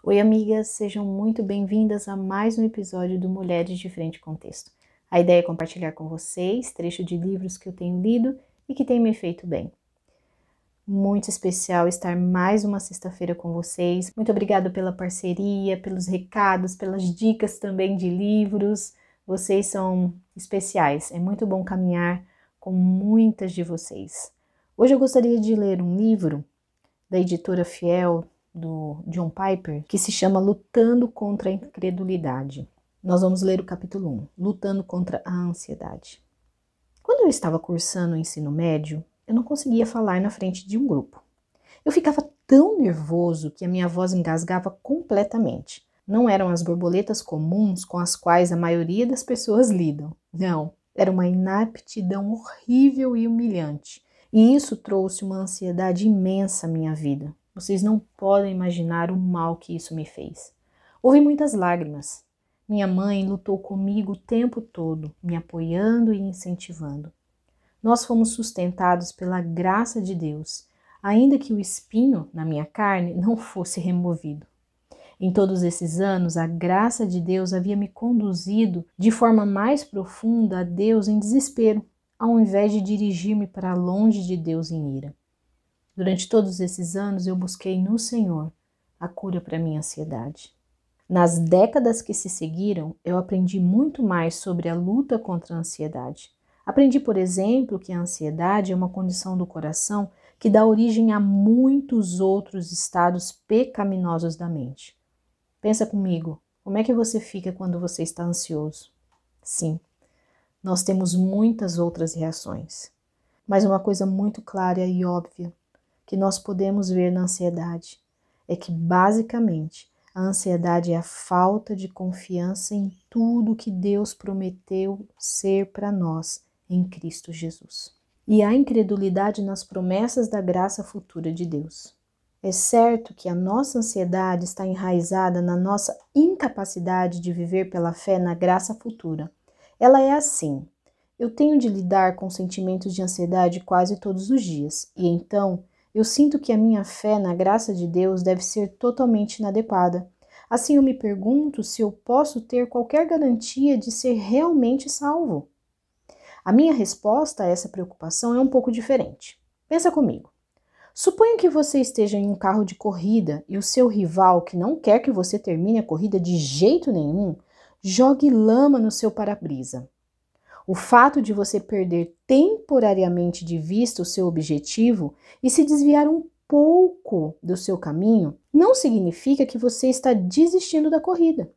Oi, amigas, sejam muito bem-vindas a mais um episódio do Mulheres de Frente com Texto. A ideia é compartilhar com vocês trecho de livros que eu tenho lido e que têm me feito bem. Muito especial estar mais uma sexta-feira com vocês. Muito obrigada pela parceria, pelos recados, pelas dicas também de livros. Vocês são especiais. É muito bom caminhar com muitas de vocês. Hoje eu gostaria de ler um livro da editora Fiel, do John Piper, que se chama Lutando contra a Incredulidade. Nós vamos ler o capítulo 1, Lutando contra a Ansiedade. Quando eu estava cursando o ensino médio, eu não conseguia falar na frente de um grupo. Eu ficava tão nervoso que a minha voz engasgava completamente. Não eram as borboletas comuns com as quais a maioria das pessoas lidam. Não, era uma inaptidão horrível e humilhante. E isso trouxe uma ansiedade imensa à minha vida. Vocês não podem imaginar o mal que isso me fez. Houve muitas lágrimas. Minha mãe lutou comigo o tempo todo, me apoiando e incentivando. Nós fomos sustentados pela graça de Deus, ainda que o espinho na minha carne não fosse removido. Em todos esses anos, a graça de Deus havia me conduzido de forma mais profunda a Deus em desespero, ao invés de dirigir-me para longe de Deus em ira. Durante todos esses anos, eu busquei no Senhor a cura para minha ansiedade. Nas décadas que se seguiram, eu aprendi muito mais sobre a luta contra a ansiedade. Aprendi, por exemplo, que a ansiedade é uma condição do coração que dá origem a muitos outros estados pecaminosos da mente. Pensa comigo, como é que você fica quando você está ansioso? Sim, nós temos muitas outras reações, mas uma coisa muito clara e óbvia que nós podemos ver na ansiedade é que, basicamente, a ansiedade é a falta de confiança em tudo que Deus prometeu ser para nós em Cristo Jesus. E a incredulidade nas promessas da graça futura de Deus. É certo que a nossa ansiedade está enraizada na nossa incapacidade de viver pela fé na graça futura. Ela é assim. Eu tenho de lidar com sentimentos de ansiedade quase todos os dias, e então eu sinto que a minha fé na graça de Deus deve ser totalmente inadequada. Assim eu me pergunto se eu posso ter qualquer garantia de ser realmente salvo. A minha resposta a essa preocupação é um pouco diferente. Pensa comigo. Suponha que você esteja em um carro de corrida e o seu rival, que não quer que você termine a corrida de jeito nenhum, jogue lama no seu para-brisa. O fato de você perder temporariamente de vista o seu objetivo e se desviar um pouco do seu caminho não significa que você está desistindo da corrida.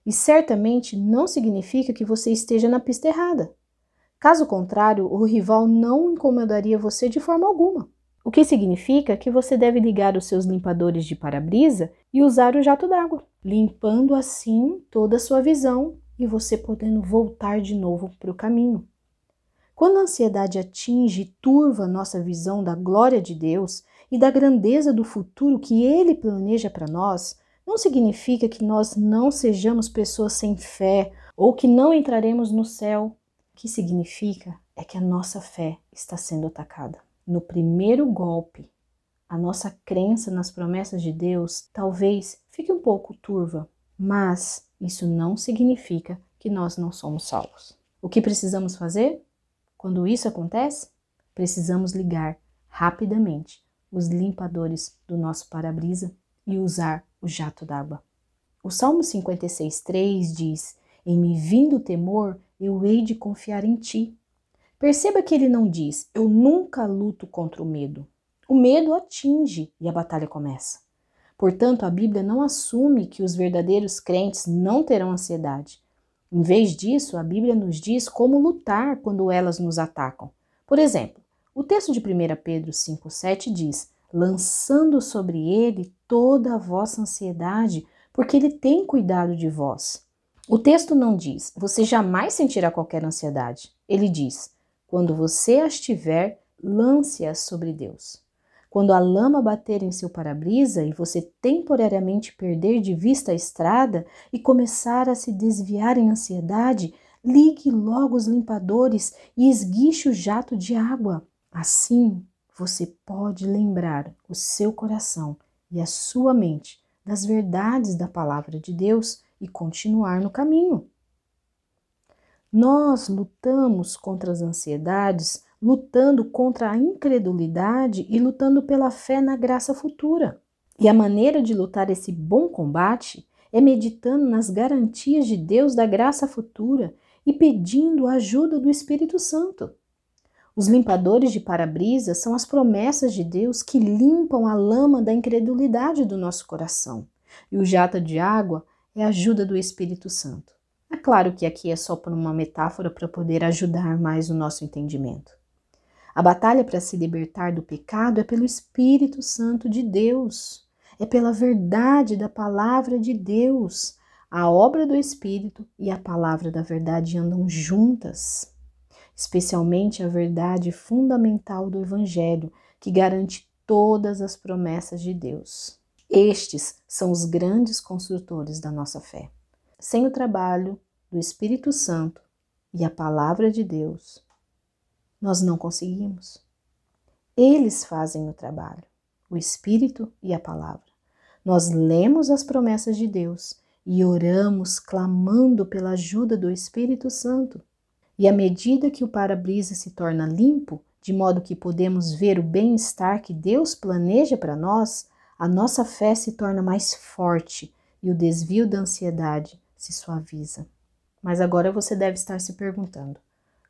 E certamente não significa que você esteja na pista errada. Caso contrário, o rival não incomodaria você de forma alguma. O que significa que você deve ligar os seus limpadores de para-brisa e usar o jato d'água, limpando assim toda a sua visão e você podendo voltar de novo para o caminho. Quando a ansiedade atinge e turva nossa visão da glória de Deus e da grandeza do futuro que Ele planeja para nós, não significa que nós não sejamos pessoas sem fé ou que não entraremos no céu. O que significa é que a nossa fé está sendo atacada. No primeiro golpe, a nossa crença nas promessas de Deus talvez fique um pouco turva, mas isso não significa que nós não somos salvos. O que precisamos fazer? Quando isso acontece, precisamos ligar rapidamente os limpadores do nosso para-brisa e usar o jato d'água. O Salmo 56,3 diz: "Em me vindo o temor, eu hei de confiar em ti." Perceba que ele não diz: "Eu nunca luto contra o medo." O medo atinge e a batalha começa. Portanto, a Bíblia não assume que os verdadeiros crentes não terão ansiedade. Em vez disso, a Bíblia nos diz como lutar quando elas nos atacam. Por exemplo, o texto de 1 Pedro 5,7 diz: "Lançando sobre ele toda a vossa ansiedade, porque ele tem cuidado de vós." O texto não diz: "Você jamais sentirá qualquer ansiedade." Ele diz: "Quando você as tiver, lance-as sobre Deus." Quando a lama bater em seu para-brisa e você temporariamente perder de vista a estrada e começar a se desviar em ansiedade, ligue logo os limpadores e esguiche o jato de água. Assim, você pode lembrar o seu coração e a sua mente das verdades da palavra de Deus e continuar no caminho. Nós lutamos contra as ansiedades, lutando contra a incredulidade e lutando pela fé na graça futura. E a maneira de lutar esse bom combate é meditando nas garantias de Deus da graça futura e pedindo a ajuda do Espírito Santo. Os limpadores de para-brisa são as promessas de Deus que limpam a lama da incredulidade do nosso coração. E o jato de água é a ajuda do Espírito Santo. É claro que aqui é só por uma metáfora para poder ajudar mais o nosso entendimento. A batalha para se libertar do pecado é pelo Espírito Santo de Deus. É pela verdade da palavra de Deus. A obra do Espírito e a palavra da verdade andam juntas. Especialmente a verdade fundamental do Evangelho, que garante todas as promessas de Deus. Estes são os grandes construtores da nossa fé. Sem o trabalho do Espírito Santo e a palavra de Deus, nós não conseguimos. Eles fazem o trabalho, o Espírito e a palavra. Nós lemos as promessas de Deus e oramos clamando pela ajuda do Espírito Santo. E à medida que o para-brisa se torna limpo, de modo que podemos ver o bem-estar que Deus planeja para nós, a nossa fé se torna mais forte e o desvio da ansiedade se suaviza. Mas agora você deve estar se perguntando,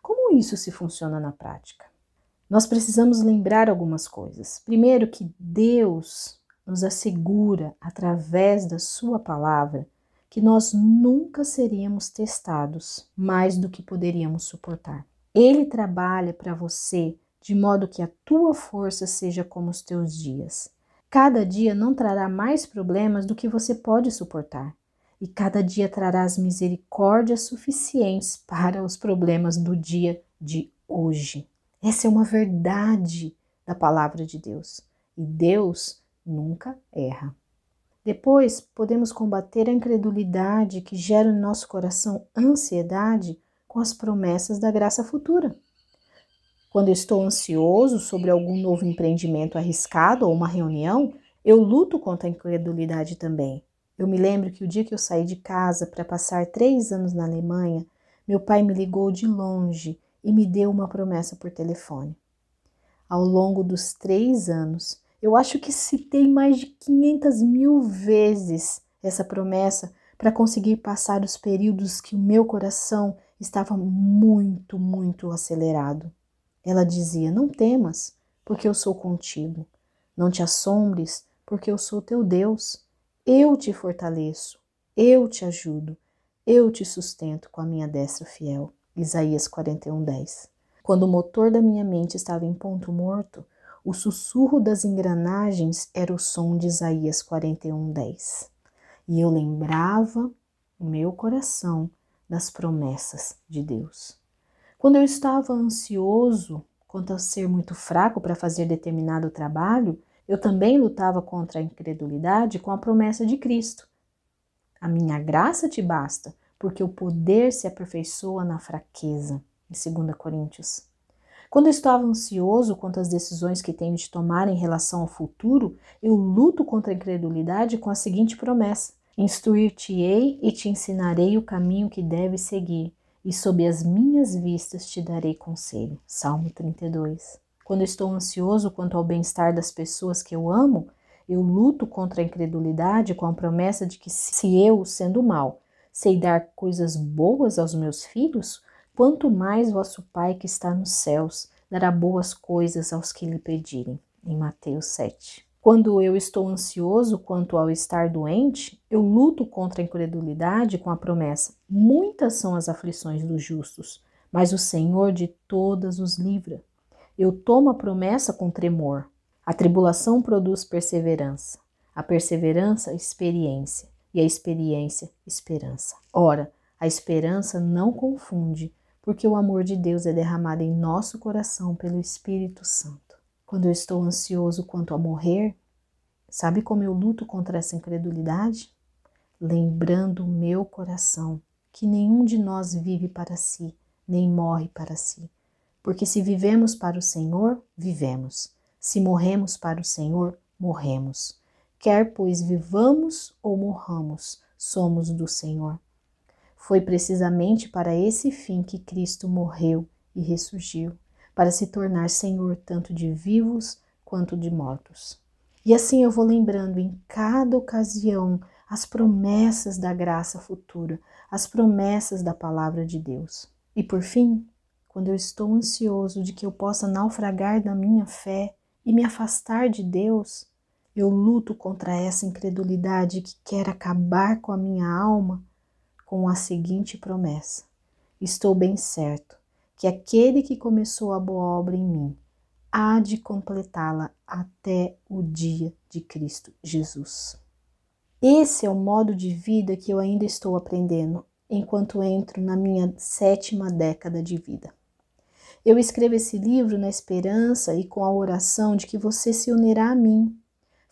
como isso se funciona na prática? Nós precisamos lembrar algumas coisas. Primeiro, que Deus nos assegura, através da sua palavra, que nós nunca seríamos testados mais do que poderíamos suportar. Ele trabalha para você de modo que a tua força seja como os teus dias. Cada dia não trará mais problemas do que você pode suportar. E cada dia trará as misericórdias suficientes para os problemas do dia de hoje. Essa é uma verdade da palavra de Deus. E Deus nunca erra. Depois, podemos combater a incredulidade que gera no nosso coração ansiedade com as promessas da graça futura. Quando eu estou ansioso sobre algum novo empreendimento arriscado ou uma reunião, eu luto contra a incredulidade também. Eu me lembro que o dia que eu saí de casa para passar 3 anos na Alemanha, meu pai me ligou de longe e me deu uma promessa por telefone. Ao longo dos 3 anos, eu acho que citei mais de 500.000 vezes essa promessa para conseguir passar os períodos que o meu coração estava muito, muito acelerado. Ela dizia, não temas, porque eu sou contigo. Não te assombres, porque eu sou teu Deus. Eu te fortaleço, eu te ajudo, eu te sustento com a minha destra fiel. Isaías 41:10. Quando o motor da minha mente estava em ponto morto, o sussurro das engrenagens era o som de Isaías 41:10. E eu lembrava o meu coração das promessas de Deus. Quando eu estava ansioso quanto a ser muito fraco para fazer determinado trabalho, eu também lutava contra a incredulidade com a promessa de Cristo. A minha graça te basta, porque o poder se aperfeiçoa na fraqueza. Em 2 Coríntios. Quando eu estava ansioso quanto às decisões que tenho de tomar em relação ao futuro, eu luto contra a incredulidade com a seguinte promessa: instruir-te-ei e te ensinarei o caminho que deves seguir, e sob as minhas vistas te darei conselho. Salmo 32. Quando eu estou ansioso quanto ao bem-estar das pessoas que eu amo, eu luto contra a incredulidade com a promessa de que se eu, sendo mau, sei dar coisas boas aos meus filhos, quanto mais vosso Pai que está nos céus dará boas coisas aos que lhe pedirem. Em Mateus 7. Quando eu estou ansioso quanto ao estar doente, eu luto contra a incredulidade com a promessa: muitas são as aflições dos justos, mas o Senhor de todas os livra. Eu tomo a promessa com tremor. A tribulação produz perseverança, a perseverança, experiência, e a experiência, esperança. Ora, a esperança não confunde, porque o amor de Deus é derramado em nosso coração pelo Espírito Santo. Quando eu estou ansioso quanto a morrer, sabe como eu luto contra essa incredulidade? Lembrando o meu coração que nenhum de nós vive para si, nem morre para si. Porque se vivemos para o Senhor, vivemos. Se morremos para o Senhor, morremos. quer pois vivamos ou morramos, somos do Senhor. Foi precisamente para esse fim que Cristo morreu e ressurgiu, para se tornar Senhor tanto de vivos quanto de mortos. E assim eu vou lembrando em cada ocasião as promessas da graça futura, as promessas da palavra de Deus. E por fim, quando eu estou ansioso de que eu possa naufragar da minha fé e me afastar de Deus, eu luto contra essa incredulidade que quer acabar com a minha alma com a seguinte promessa: estou bem certo que aquele que começou a boa obra em mim há de completá-la até o dia de Cristo Jesus. Esse é o modo de vida que eu ainda estou aprendendo enquanto entro na minha 7ª década de vida. Eu escrevo esse livro na esperança e com a oração de que você se unirá a mim.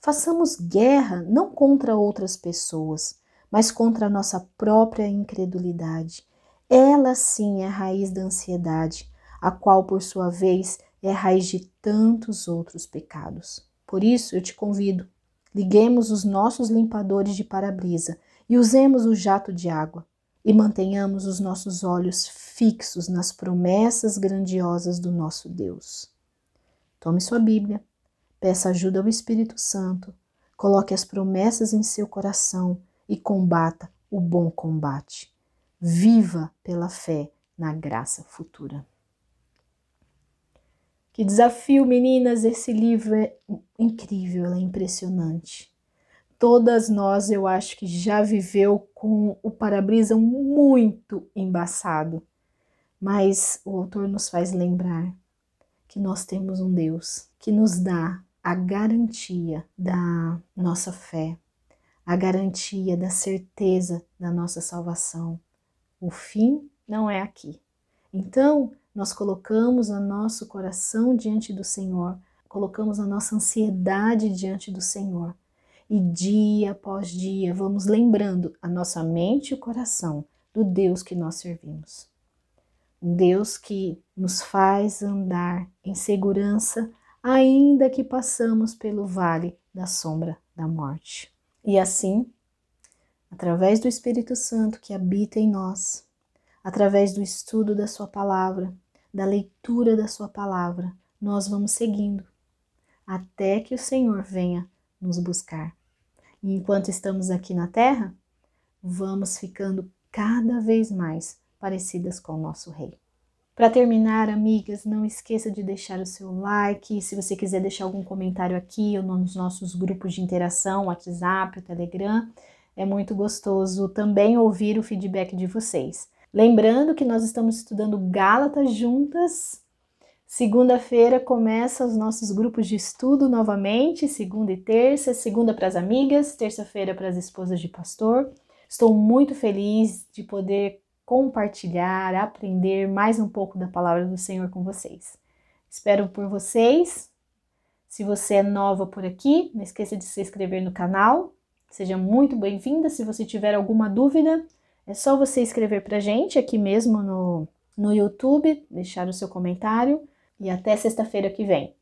Façamos guerra não contra outras pessoas, mas contra a nossa própria incredulidade. Ela sim é a raiz da ansiedade, a qual, por sua vez, é a raiz de tantos outros pecados. Por isso, eu te convido, liguemos os nossos limpadores de para-brisa e usemos o jato de água e mantenhamos os nossos olhos fixos nas promessas grandiosas do nosso Deus. Tome sua Bíblia, peça ajuda ao Espírito Santo, coloque as promessas em seu coração e combata o bom combate. Viva pela fé na graça futura. Que desafio, meninas! Esse livro é incrível, é impressionante. Todas nós, eu acho que já viveu com o para-brisa muito embaçado, mas o autor nos faz lembrar que nós temos um Deus que nos dá a garantia da nossa fé, a garantia da certeza da nossa salvação. O fim não é aqui. Então, nós colocamos o nosso coração diante do Senhor, colocamos a nossa ansiedade diante do Senhor. E dia após dia vamos lembrando a nossa mente e o coração do Deus que nós servimos. Um Deus que nos faz andar em segurança, ainda que passamos pelo vale da sombra da morte. E assim, através do Espírito Santo que habita em nós, através do estudo da sua palavra, da leitura da sua palavra, nós vamos seguindo, até que o Senhor venha nos buscar. E enquanto estamos aqui na terra, vamos ficando cada vez mais parecidas com o nosso Rei. Para terminar, amigas, não esqueça de deixar o seu like. Se você quiser deixar algum comentário aqui ou nos nossos grupos de interação, WhatsApp, o Telegram, é muito gostoso também ouvir o feedback de vocês. Lembrando que nós estamos estudando Gálatas juntas. Segunda-feira começa os nossos grupos de estudo novamente, segunda e terça, segunda para as amigas, terça-feira para as esposas de pastor. Estou muito feliz de poder compartilhar, aprender mais um pouco da palavra do Senhor com vocês. Espero por vocês. Se você é nova por aqui, não esqueça de se inscrever no canal. Seja muito bem-vinda. Se você tiver alguma dúvida, é só você escrever para a gente aqui mesmo no YouTube, deixar o seu comentário. E até sexta-feira que vem.